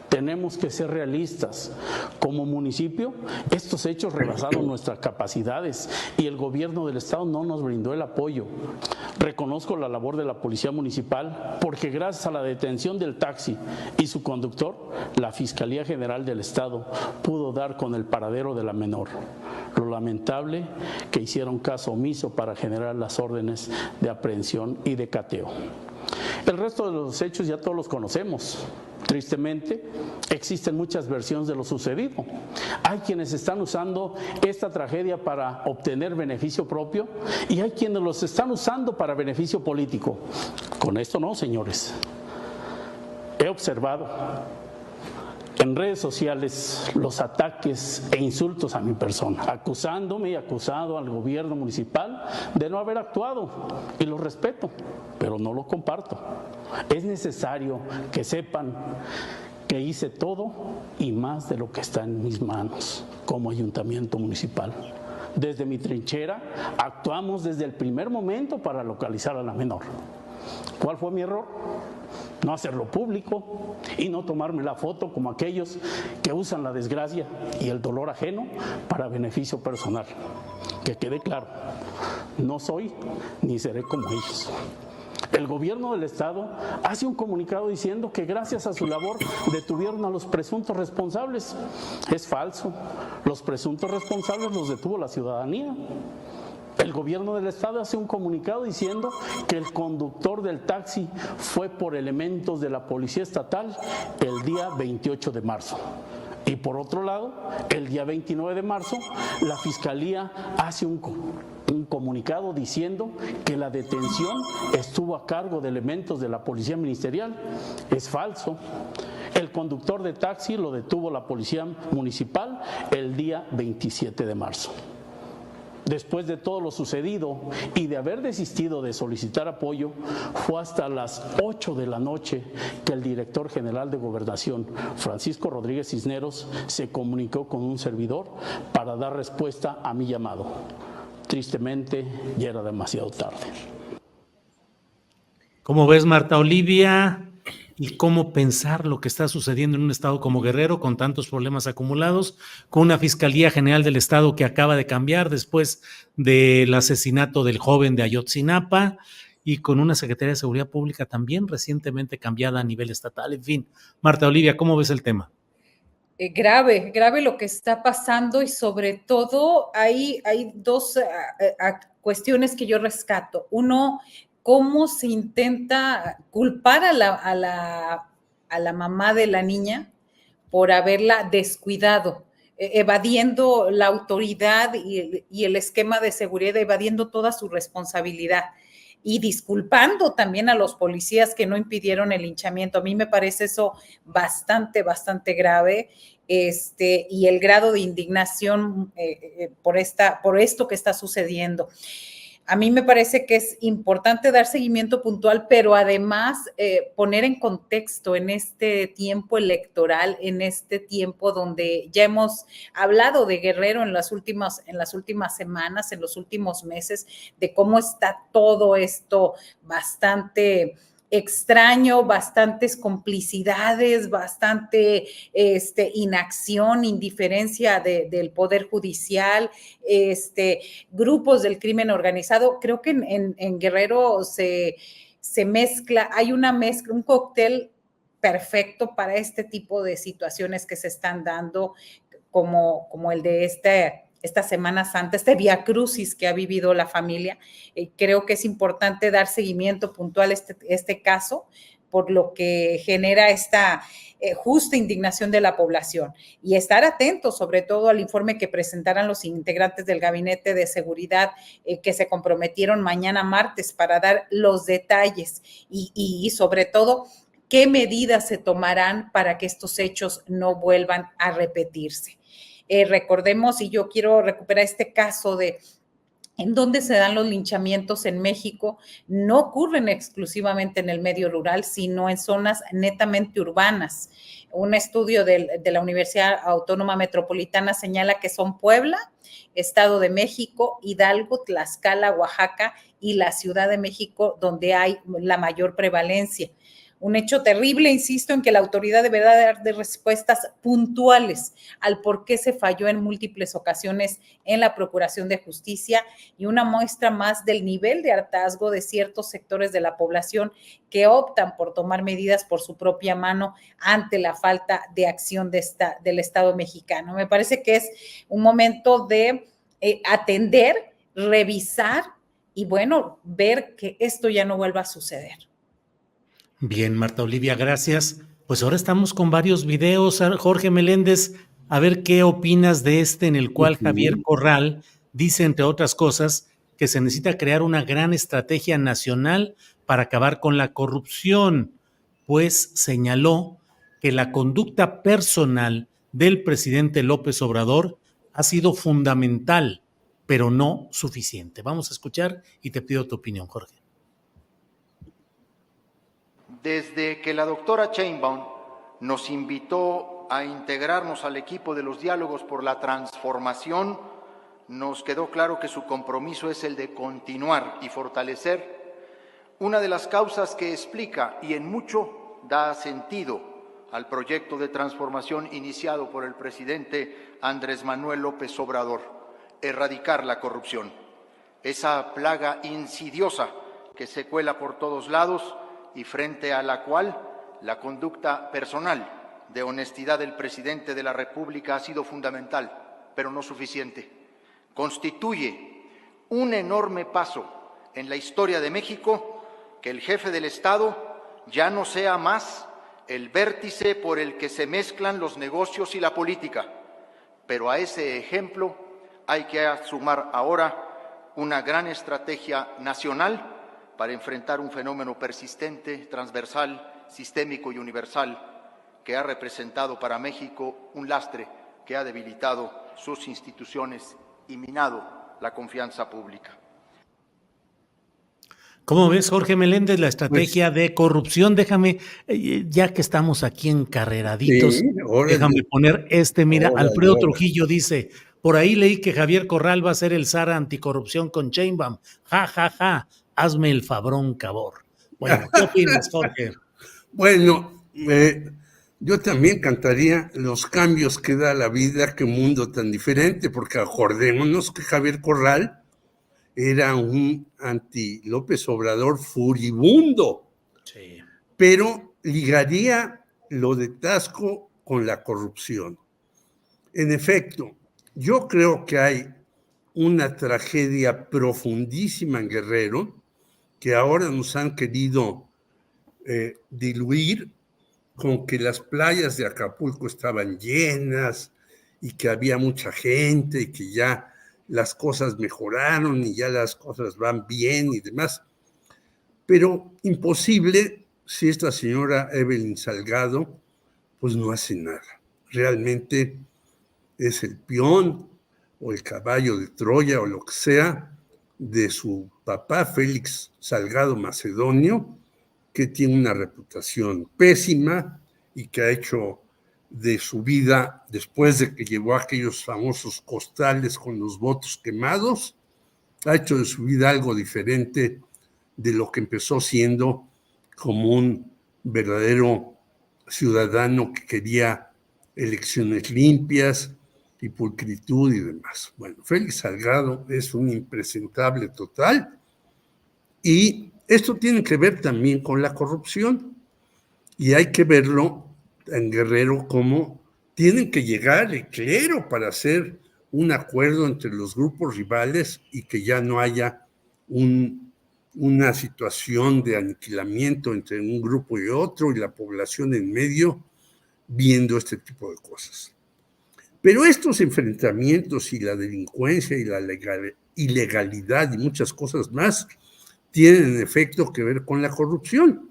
[SPEAKER 5] Tenemos que ser realistas. Como municipio, estos hechos rebasaron nuestras capacidades y el gobierno del estado no nos brindó el apoyo. Reconozco la labor de la policía municipal porque gracias a la detención del taxi y su conductor, la Fiscalía General del Estado pudo dar con el paradero de la menor. Lo lamentable que hicieron caso omiso para generar las órdenes de aprehensión y de cateo. El resto de los hechos ya todos los conocemos. Tristemente, existen muchas versiones de lo sucedido. Hay quienes están usando esta tragedia para obtener beneficio propio y hay quienes los están usando para beneficio político. Con esto no, señores. He observado en redes sociales los ataques e insultos a mi persona, acusándome y acusando al gobierno municipal de no haber actuado, y lo respeto, pero no lo comparto. Es necesario que sepan que hice todo y más de lo que está en mis manos como ayuntamiento municipal. Desde mi trinchera actuamos desde el primer momento para localizar a la menor. ¿Cuál fue mi error? No hacerlo público y no tomarme la foto como aquellos que usan la desgracia y el dolor ajeno para beneficio personal. Que quede claro, no soy ni seré como ellos. El gobierno del estado hace un comunicado diciendo que gracias a su labor detuvieron a los presuntos responsables. Es falso. Los presuntos responsables los detuvo la ciudadanía. El gobierno del estado hace un comunicado diciendo que el conductor del taxi fue por elementos de la policía estatal el día 28 de marzo. Y por otro lado, el día 29 de marzo, la Fiscalía hace un comunicado diciendo que la detención estuvo a cargo de elementos de la Policía Ministerial. Es falso. El conductor de taxi lo detuvo la Policía Municipal el día 27 de marzo. Después de todo lo sucedido y de haber desistido de solicitar apoyo, fue hasta las 8 de la noche que el director general de Gobernación, Francisco Rodríguez Cisneros, se comunicó con un servidor para dar respuesta a mi llamado. Tristemente, ya era demasiado tarde.
[SPEAKER 1] ¿Cómo ves, Marta Olivia? ¿Y cómo pensar lo que está sucediendo en un estado como Guerrero, con tantos problemas acumulados, con una Fiscalía General del Estado que acaba de cambiar después del asesinato del joven de Ayotzinapa y con una Secretaría de Seguridad Pública también recientemente cambiada a nivel estatal? En fin, Marta Olivia, ¿cómo ves el tema?
[SPEAKER 3] Grave lo que está pasando y sobre todo hay dos cuestiones que yo rescato. Uno, cómo se intenta culpar a la mamá de la niña por haberla descuidado, evadiendo la autoridad y el esquema de seguridad, evadiendo toda su responsabilidad y disculpando también a los policías que no impidieron el linchamiento. A mí me parece eso bastante grave, y el grado de indignación por esto que está sucediendo. A mí me parece que es importante dar seguimiento puntual, pero además poner en contexto en este tiempo electoral, en este tiempo donde ya hemos hablado de Guerrero en las últimas semanas, en los últimos meses, de cómo está todo esto bastante extraño, bastantes complicidades, bastante inacción, indiferencia del Poder Judicial, grupos del crimen organizado. Creo que en Guerrero se mezcla, hay una mezcla, un cóctel perfecto para este tipo de situaciones que se están dando, como el de esta Semana Santa, este Vía Crucis que ha vivido la familia. Creo que es importante dar seguimiento puntual a este caso, por lo que genera esta justa indignación de la población, y estar atentos sobre todo al informe que presentarán los integrantes del Gabinete de Seguridad, que se comprometieron mañana martes para dar los detalles y sobre todo qué medidas se tomarán para que estos hechos no vuelvan a repetirse. Recordemos, y yo quiero recuperar este caso de en donde se dan los linchamientos en México, no ocurren exclusivamente en el medio rural, sino en zonas netamente urbanas. Un estudio de la Universidad Autónoma Metropolitana señala que son Puebla, Estado de México, Hidalgo, Tlaxcala, Oaxaca y la Ciudad de México donde hay la mayor prevalencia. Un hecho terrible, insisto, en que la autoridad deberá dar de respuestas puntuales al por qué se falló en múltiples ocasiones en la Procuración de Justicia, y una muestra más del nivel de hartazgo de ciertos sectores de la población que optan por tomar medidas por su propia mano ante la falta de acción del Estado mexicano. Me parece que es un momento de atender, revisar y, bueno, ver que esto ya no vuelva a suceder.
[SPEAKER 1] Bien, Marta Olivia, gracias. Pues ahora estamos con varios videos. Jorge Meléndez, a ver qué opinas de este en el cual Javier Corral dice, entre otras cosas, que se necesita crear una gran estrategia nacional para acabar con la corrupción, pues señaló que la conducta personal del presidente López Obrador ha sido fundamental, pero no suficiente. Vamos a escuchar y te pido tu opinión, Jorge.
[SPEAKER 6] Desde que la doctora Sheinbaum nos invitó a integrarnos al equipo de los diálogos por la transformación, nos quedó claro que su compromiso es el de continuar y fortalecer una de las causas que explica y en mucho da sentido al proyecto de transformación iniciado por el presidente Andrés Manuel López Obrador: erradicar la corrupción, esa plaga insidiosa que se cuela por todos lados y frente a la cual la conducta personal de honestidad del presidente de la República ha sido fundamental, pero no suficiente. Constituye un enorme paso en la historia de México que el jefe del Estado ya no sea más el vértice por el que se mezclan los negocios y la política, pero a ese ejemplo hay que sumar ahora una gran estrategia nacional para enfrentar un fenómeno persistente, transversal, sistémico y universal que ha representado para México un lastre que ha debilitado sus instituciones y minado la confianza pública.
[SPEAKER 1] ¿Cómo ves, Jorge Meléndez, la estrategia de corrupción? Déjame, ya que estamos aquí encarreraditos,
[SPEAKER 4] Sí,
[SPEAKER 1] déjame poner mira,
[SPEAKER 4] órale,
[SPEAKER 1] Alfredo
[SPEAKER 4] órale.
[SPEAKER 1] Trujillo dice, por ahí leí que Javier Corral va a ser el zar anticorrupción con Sheinbaum. Ja, ja, ja, hazme el fabrón, cabor. Bueno, ¿qué opinas, Jorge?
[SPEAKER 4] Bueno, yo también cantaría los cambios que da la vida, qué mundo tan diferente, porque acordémonos que Javier Corral era un anti-López Obrador furibundo,
[SPEAKER 1] Sí.
[SPEAKER 4] pero ligaría lo de Tasco con la corrupción. En efecto, yo creo que hay una tragedia profundísima en Guerrero que ahora nos han querido diluir con que las playas de Acapulco estaban llenas y que había mucha gente y que ya las cosas mejoraron y ya las cosas van bien y demás. Pero imposible si esta señora Evelyn Salgado pues no hace nada. Realmente es el peón o el caballo de Troya o lo que sea de su papá Félix Salgado Macedonio, que tiene una reputación pésima y que ha hecho de su vida, después de que llevó aquellos famosos costales con los votos quemados, ha hecho de su vida algo diferente de lo que empezó siendo como un verdadero ciudadano que quería elecciones limpias y pulcritud y demás. Bueno, Félix Salgado es un impresentable total y esto tiene que ver también con la corrupción y hay que verlo en Guerrero como tienen que llegar el clero para hacer un acuerdo entre los grupos rivales y que ya no haya una situación de aniquilamiento entre un grupo y otro y la población en medio viendo este tipo de cosas. Pero estos enfrentamientos y la delincuencia y la ilegalidad y muchas cosas más tienen en efecto que ver con la corrupción.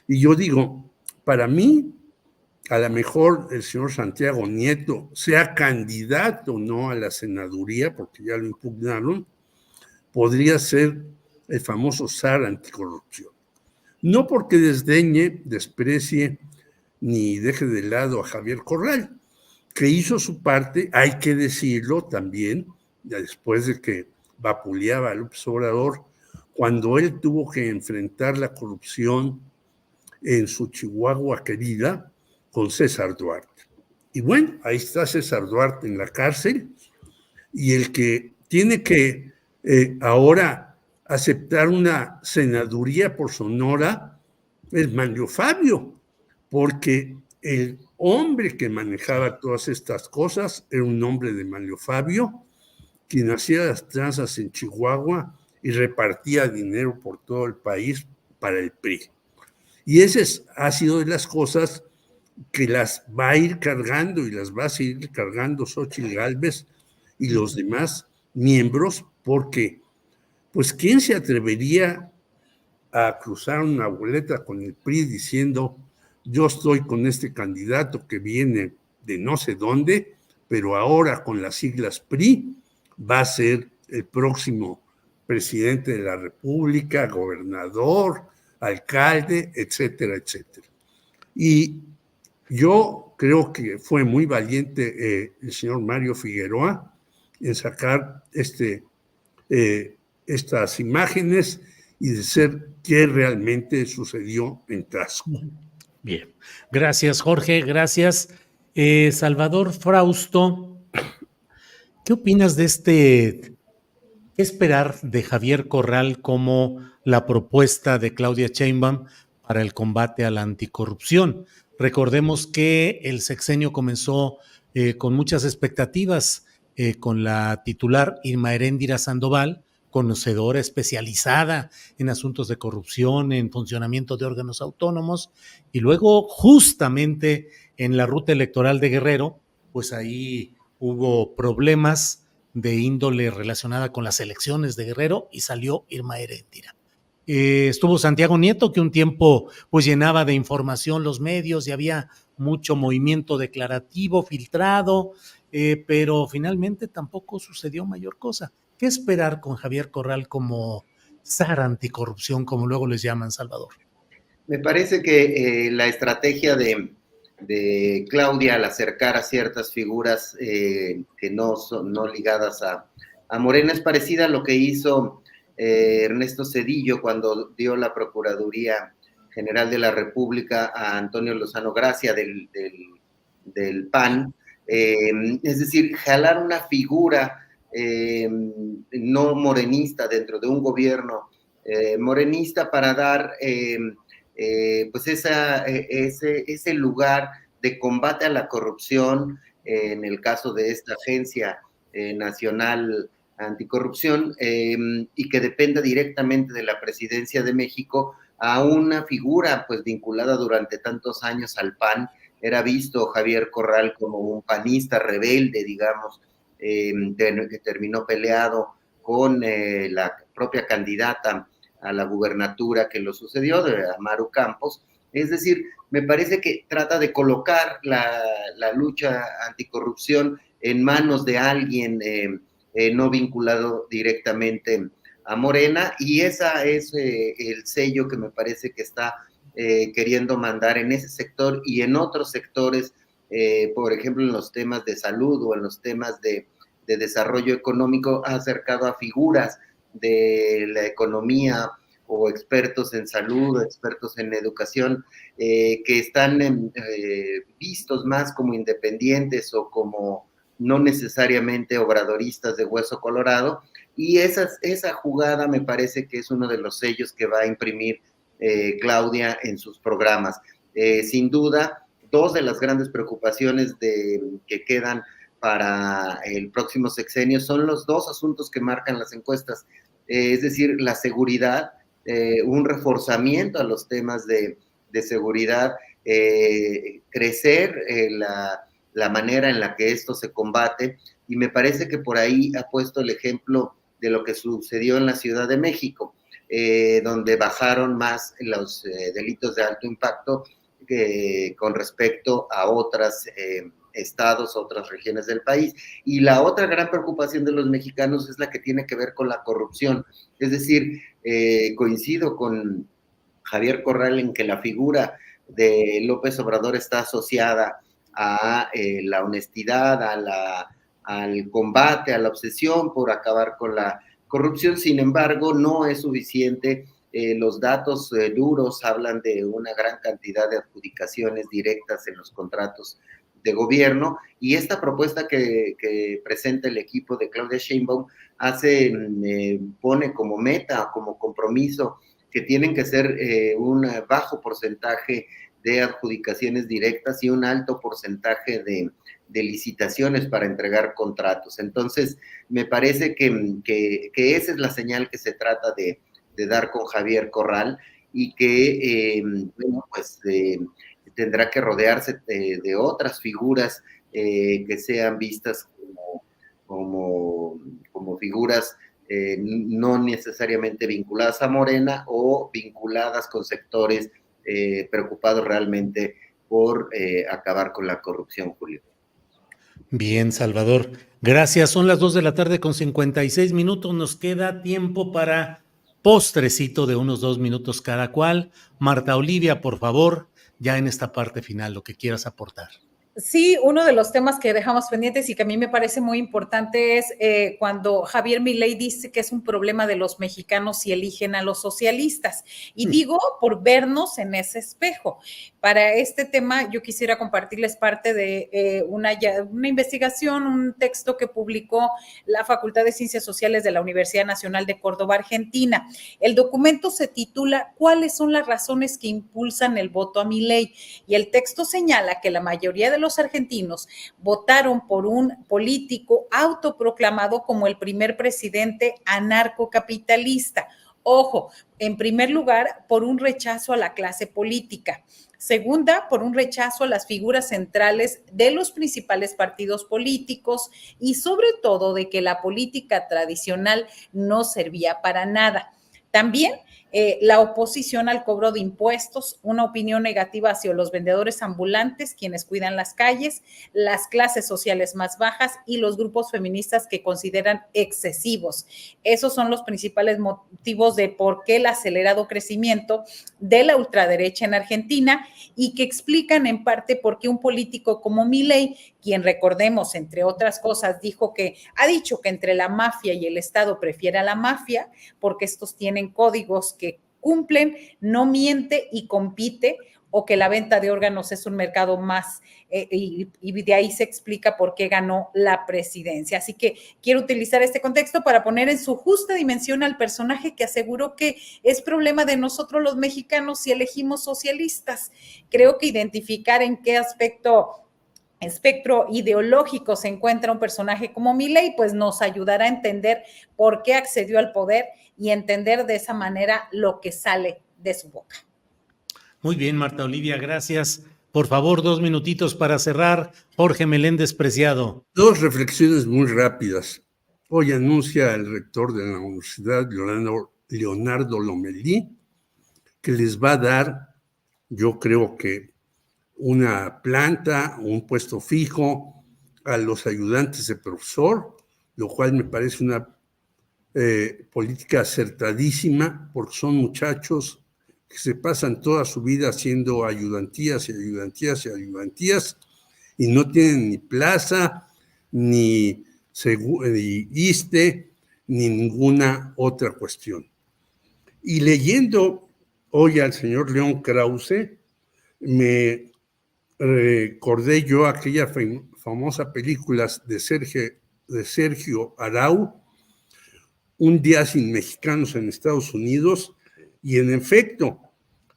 [SPEAKER 4] Y yo digo, para mí, a lo mejor el señor Santiago Nieto, sea candidato o no a la senaduría, porque ya lo impugnaron, podría ser el famoso zar anticorrupción. No porque desdeñe, desprecie ni deje de lado a Javier Corral, que hizo su parte, hay que decirlo también, ya después de que vapuleaba a López Obrador, cuando él tuvo que enfrentar la corrupción en su Chihuahua querida con César Duarte. Y bueno, ahí está César Duarte en la cárcel y el que tiene que ahora aceptar una senaduría por Sonora es Manlio Fabio, porque el hombre que manejaba todas estas cosas era un hombre de Manlio Fabio, quien hacía las tranzas en Chihuahua y repartía dinero por todo el país para el PRI. Y esa ha sido de las cosas que las va a ir cargando y las va a seguir cargando Xóchitl Gálvez y los demás miembros, porque, pues, ¿quién se atrevería a cruzar una boleta con el PRI diciendo yo estoy con este candidato que viene de no sé dónde, pero ahora con las siglas PRI va a ser el próximo presidente de la República, gobernador, alcalde, etcétera, etcétera? Y yo creo que fue muy valiente el señor Mario Figueroa en sacar estas imágenes y decir qué realmente sucedió en Tasco.
[SPEAKER 1] Bien, gracias Jorge, gracias. Salvador Frausto, ¿qué opinas de qué esperar de Javier Corral como la propuesta de Claudia Sheinbaum para el combate a la anticorrupción? Recordemos que el sexenio comenzó con muchas expectativas con la titular Irma Heréndira Sandoval, conocedora especializada en asuntos de corrupción, en funcionamiento de órganos autónomos, y luego justamente en la ruta electoral de Guerrero, pues ahí hubo problemas de índole relacionada con las elecciones de Guerrero y salió Irma Heréndira. Estuvo Santiago Nieto, que un tiempo pues llenaba de información los medios y había mucho movimiento declarativo filtrado, pero finalmente tampoco sucedió mayor cosa. ¿Qué esperar con Javier Corral como zar anticorrupción, como luego les llaman, Salvador?
[SPEAKER 2] Me parece que la estrategia de Claudia al acercar a ciertas figuras que no son ligadas a Morena es parecida a lo que hizo Ernesto Zedillo cuando dio la Procuraduría General de la República a Antonio Lozano Gracia del PAN, es decir, jalar una figura no morenista dentro de un gobierno morenista para dar pues ese lugar de combate a la corrupción en el caso de esta agencia nacional anticorrupción y que dependa directamente de la presidencia de México a una figura pues vinculada durante tantos años al PAN. Era visto Javier Corral como un panista rebelde, digamos, que terminó peleado con la propia candidata a la gubernatura que lo sucedió, de Amaru Campos. Es decir, me parece que trata de colocar la lucha anticorrupción en manos de alguien no vinculado directamente a Morena, y esa es el sello que me parece que está queriendo mandar en ese sector y en otros sectores, por ejemplo, en los temas de salud o en los temas de desarrollo económico, ha acercado a figuras de la economía o expertos en salud, o expertos en educación, que están vistos más como independientes o como no necesariamente obradoristas de hueso colorado, y esa jugada me parece que es uno de los sellos que va a imprimir Claudia en sus programas. Sin duda, dos de las grandes preocupaciones que quedan para el próximo sexenio son los dos asuntos que marcan las encuestas, es decir, la seguridad, un reforzamiento a los temas de seguridad, crecer la manera en la que esto se combate, y me parece que por ahí ha puesto el ejemplo de lo que sucedió en la Ciudad de México, donde bajaron más los delitos de alto impacto con respecto a otros estados, otras regiones del país. Y la otra gran preocupación de los mexicanos es la que tiene que ver con la corrupción. Es decir, coincido con Javier Corral en que la figura de López Obrador está asociada a la honestidad, al combate, a la obsesión por acabar con la corrupción. Sin embargo, no es suficiente. Los datos duros hablan de una gran cantidad de adjudicaciones directas en los contratos de gobierno, y esta propuesta que presenta el equipo de Claudia Sheinbaum pone como meta, como compromiso, que tienen que ser un bajo porcentaje de adjudicaciones directas y un alto porcentaje de licitaciones para entregar contratos. Entonces, me parece que esa es la señal que se trata de dar con Javier Corral, y que, bueno, pues tendrá que rodearse de otras figuras que sean vistas como figuras no necesariamente vinculadas a Morena o vinculadas con sectores preocupados realmente por acabar con la corrupción, Julio.
[SPEAKER 1] Bien, Salvador. Gracias. Son las 2 de la tarde con 56 minutos. Nos queda tiempo para postrecito de unos 2 minutos cada cual. Marta Olivia, por favor, ya en esta parte final, lo que quieras aportar.
[SPEAKER 3] Sí, uno de los temas que dejamos pendientes y que a mí me parece muy importante es cuando Javier Milei dice que es un problema de los mexicanos si eligen a los socialistas. Y digo por vernos en ese espejo. Para este tema yo quisiera compartirles parte de una investigación, un texto que publicó la Facultad de Ciencias Sociales de la Universidad Nacional de Córdoba, Argentina. El documento se titula ¿Cuáles son las razones que impulsan el voto a Milei? Y el texto señala que la mayoría de los argentinos votaron por un político autoproclamado como el primer presidente anarcocapitalista. Ojo, en primer lugar, por un rechazo a la clase política. Segunda, por un rechazo a las figuras centrales de los principales partidos políticos y sobre todo de que la política tradicional no servía para nada. También la oposición al cobro de impuestos, una opinión negativa hacia los vendedores ambulantes, quienes cuidan las calles, las clases sociales más bajas y los grupos feministas que consideran excesivos. Esos son los principales motivos de por qué el acelerado crecimiento de la ultraderecha en Argentina, y que explican en parte por qué un político como Milei, quien recordemos, entre otras cosas, ha dicho que entre la mafia y el Estado prefiere a la mafia, porque estos tienen códigos que cumplen, no miente y compite, o que la venta de órganos es un mercado más, y de ahí se explica por qué ganó la presidencia. Así que quiero utilizar este contexto para poner en su justa dimensión al personaje que aseguró que es problema de nosotros los mexicanos si elegimos socialistas. Creo que identificar en qué espectro ideológico se encuentra un personaje como Milei, pues nos ayudará a entender por qué accedió al poder y entender de esa manera lo que sale de su boca.
[SPEAKER 1] Muy bien, Marta Olivia, gracias. Por favor, 2 minutitos para cerrar. Jorge Meléndez Preciado.
[SPEAKER 4] 2 reflexiones muy rápidas. Hoy anuncia el rector de la Universidad, Leonardo Lomelí, que les va a dar, yo creo que una planta, un puesto fijo a los ayudantes de profesor, lo cual me parece una política acertadísima, porque son muchachos que se pasan toda su vida haciendo ayudantías y ayudantías y ayudantías y no tienen ni plaza, ni ISSSTE, ni ninguna otra cuestión. Y leyendo hoy al señor León Krause, me recordé yo aquella famosa película de Sergio Arau, Un día sin mexicanos en Estados Unidos, y en efecto,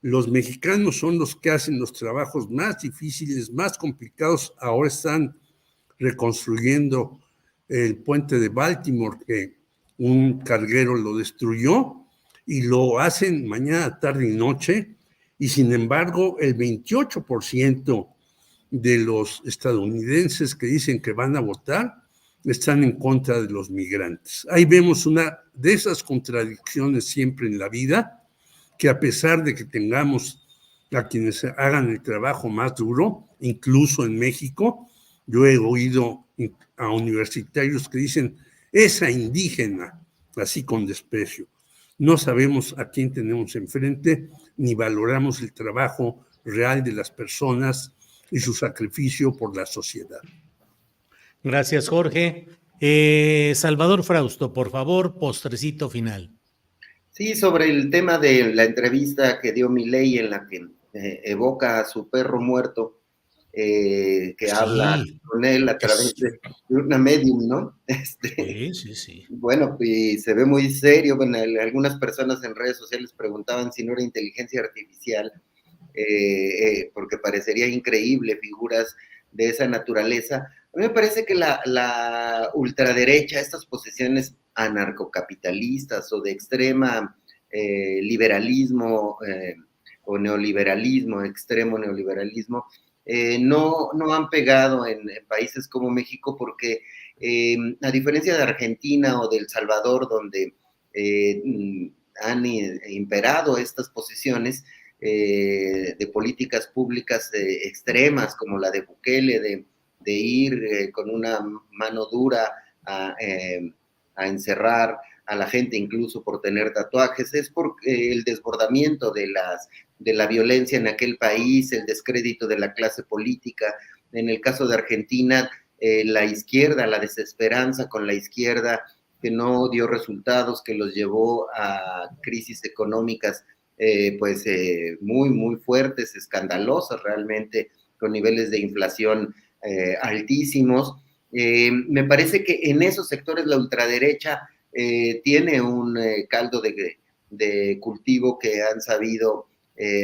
[SPEAKER 4] los mexicanos son los que hacen los trabajos más difíciles, más complicados. Ahora están reconstruyendo el puente de Baltimore, que un carguero lo destruyó, y lo hacen mañana, tarde y noche, y sin embargo el 28% de los estadounidenses que dicen que van a votar están en contra de los migrantes. Ahí vemos una de esas contradicciones siempre en la vida, que a pesar de que tengamos a quienes hagan el trabajo más duro, incluso en México, yo he oído a universitarios que dicen, esa indígena, así con desprecio. No sabemos a quién tenemos enfrente, ni valoramos el trabajo real de las personas y su sacrificio por la sociedad.
[SPEAKER 1] Gracias, Jorge. Salvador Frausto, por favor, postrecito final.
[SPEAKER 2] Sí, sobre el tema de la entrevista que dio Milei, en la que evoca a su perro muerto, que sí, habla con él a través de una medium, ¿no?
[SPEAKER 1] Sí.
[SPEAKER 2] Bueno, y se ve muy serio. Bueno, algunas personas en redes sociales preguntaban si no era inteligencia artificial, porque parecería increíble figuras de esa naturaleza. A mí me parece que la ultraderecha, estas posiciones anarcocapitalistas o de extrema liberalismo o neoliberalismo, extremo neoliberalismo, no han pegado en países como México porque a diferencia de Argentina o de El Salvador, donde han imperado estas posiciones de políticas públicas extremas, como la de Bukele, de ir con una mano dura a encerrar a la gente incluso por tener tatuajes, es por el desbordamiento de la violencia en aquel país, el descrédito de la clase política. En el caso de Argentina, la izquierda, la desesperanza con la izquierda, que no dio resultados, que los llevó a crisis económicas muy, muy fuertes, escandalosas realmente, con niveles de inflación altísimos. Me parece que en esos sectores la ultraderecha tiene un caldo de cultivo que han sabido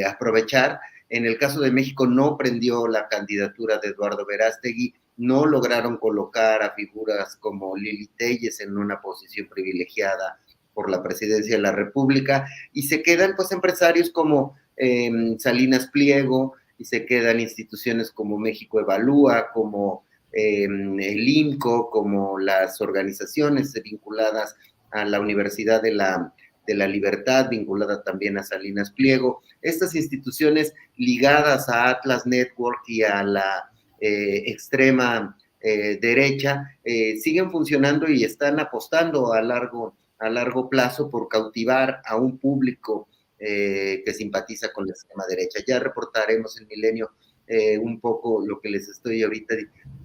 [SPEAKER 2] aprovechar. En el caso de México no prendió la candidatura de Eduardo Verástegui, no lograron colocar a figuras como Lili Téllez en una posición privilegiada por la presidencia de la República, y se quedan pues empresarios como Salinas Pliego, y se quedan instituciones como México Evalúa, como el INCO, como las organizaciones vinculadas a la Universidad de la Libertad, vinculada también a Salinas Pliego, estas instituciones ligadas a Atlas Network y a la extrema derecha, siguen funcionando y están apostando a largo plazo por cautivar a un público que simpatiza con la extrema derecha. Ya reportaremos en Milenio un poco lo que les estoy ahorita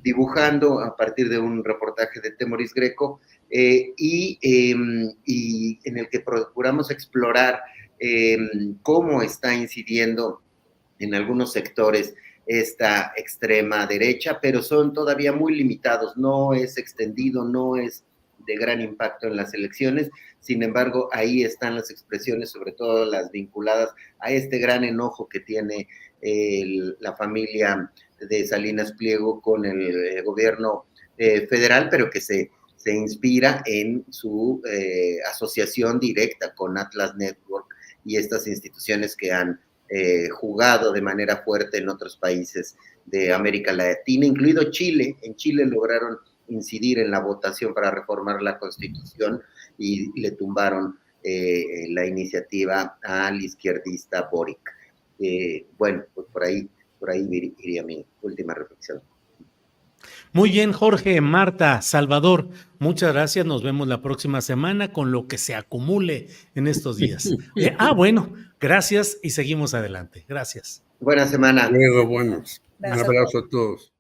[SPEAKER 2] dibujando a partir de un reportaje de Temoris Greco, y en el que procuramos explorar cómo está incidiendo en algunos sectores esta extrema derecha, pero son todavía muy limitados, no es extendido, no es de gran impacto en las elecciones. Sin embargo, ahí están las expresiones, sobre todo las vinculadas a este gran enojo que tiene la familia de Salinas Pliego con el gobierno federal, pero que se inspira en su asociación directa con Atlas Network y estas instituciones que han jugado de manera fuerte en otros países de América Latina, incluido Chile. En Chile lograron incidir en la votación para reformar la Constitución y le tumbaron la iniciativa al izquierdista Boric. Bueno, pues por ahí iría mi última reflexión.
[SPEAKER 1] Muy bien, Jorge, Marta, Salvador, muchas gracias. Nos vemos la próxima semana con lo que se acumule en estos días. Bueno, gracias y seguimos adelante. Gracias.
[SPEAKER 2] Buena semana.
[SPEAKER 4] Luego, buenos. Un abrazo a todos.